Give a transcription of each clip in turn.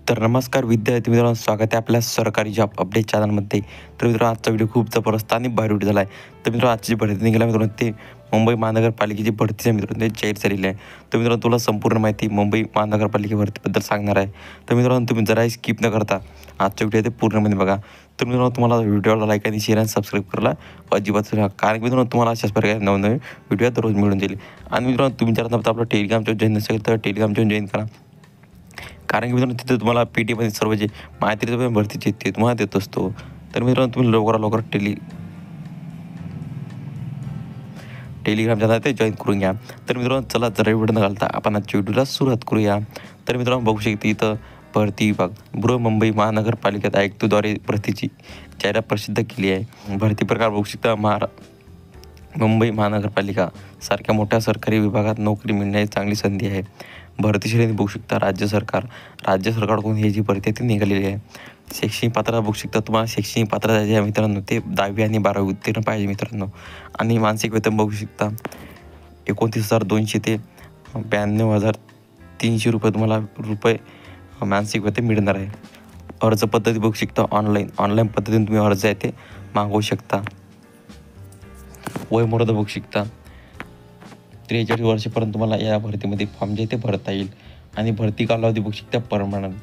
तर नमस्कार विद्यार्थी मित्रांनो, स्वागत आहे आपल्या सरकारी जॉब अपडेट चॅनलमध्ये. तर मित्रांनो, आजचा व्हिडिओ खूप जबरदस्त आणि भारी व्हिडिओ झाला आहे. तर मित्रांनो, आजची भरती निघाली मित्रांनो, ते मुंबई महानगरपालिकेची भरती आहे मित्रांनो, ते जाहीर झालेली आहे. तर मित्रांनो, तुला संपूर्ण माहिती मुंबई महानगरपालिका भरतीबद्दल सांगणार आहे. तर मित्रांनो, तुम्ही जराही स्किप न करता आजचा व्हिडिओ ते पूर्णपणे बघा. तर मित्रांनो, तुम्हाला व्हिडिओला लाईक आणि शेअर आणि सबस्क्राईब करायला अजिबात विसरू नका, कारण मित्रांनो तुम्हाला अशाच प्रकारे नवनवीन व्हिडिओ दररोज मिळून जाईल. आणि मित्रांनो, तुम्ही जर आपलं टेलिग्राम चॅनल जॉईन नसेल तर टेलिग्राम चॅनल जॉईन करा, कारण की मित्रांनो तिथे तुम्हाला PT सर्व जे माहिती भरतीची ते तुम्हाला देत असतो. तर मित्रांनो, तुम्ही लवकरात लवकर टेलिग्राम चॅनल ते जॉईन करून घ्या. तर मित्रांनो, चला जरा व्हिडिओ न घालता आपण आजच्या व्हिडिओला सुरुवात करूया. तर मित्रांनो, बघू शकते इथं भरती विभाग मुंबई महानगरपालिकेत आयुक्तद्वारे भरतीची जाहिरात प्रसिद्ध केली आहे. भरती प्रकार बघू शकता. मुंबई महानगरपालिका सारख्या मोठ्या सरकारी विभागात नोकरी मिळण्याची चांगली संधी आहे. भरती श्रेणी बघू शकता. राज्य सरकारकडून ही जी भरती आहे ती निघालेली आहे. शैक्षणिक पात्रता बघू शकता. तुम्हाला शैक्षणिक पात्रता जे आहे मित्रांनो, ते 10वी आणि 12वी उत्तीर्ण पाहिजे मित्रांनो. आणि मासिक वेतन बघू शकता. 29,200 ते 92,300 रुपये तुम्हाला मासिक वेतन मिळणार आहे. अर्ज पद्धती बघू शकता. ऑनलाईन पद्धतीने तुम्ही अर्ज आहे ते मागवू शकता. वयोमर्यादा बघू शकता. 43 वर्षापर्यंत तुम्हाला या भरतीमध्ये फॉर्म जे ते भरता येईल. आणि भरती कालावधी बघू शकता परमनंट.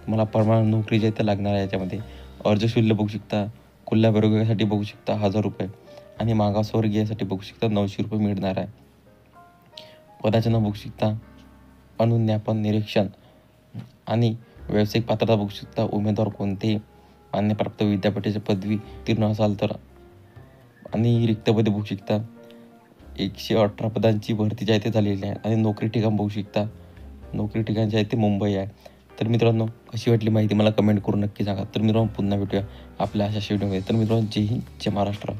तुम्हाला परमनंट नोकरी जे ते लागणार आहे याच्यामध्ये. अर्ज शुल्क बघू शकता. खुल्या वर्गासाठी बघू शकता 1,000 रुपये आणि मागासवर्गीयासाठी बघू शकता 900 रुपये मिळणार आहे. पदाचे नाव बघू शकता. अनुज्ञापन निरीक्षण आणि व्यावसायिक पात्रता बघू शकता. उमेदवार कोणतेही मान्यप्राप्त विद्यापीठाची पदवी उत्तीर्ण असाल तर. आणि रिक्त पदे बघू शकता. 118 पदांची भरती जी आहे ते झालेली आहे. आणि नोकरी ठिकाण बघू शकता. नोकरी ठिकाण जे आहे ते मुंबई आहे. तर मित्रांनो, कशी वाटली माहिती मला कमेंट करून नक्की सांगा. तर मित्रांनो, पुन्हा भेटूया आपल्या अशा व्हिडिओमध्ये. तर मित्रांनो, जय हिंद, जय महाराष्ट्र.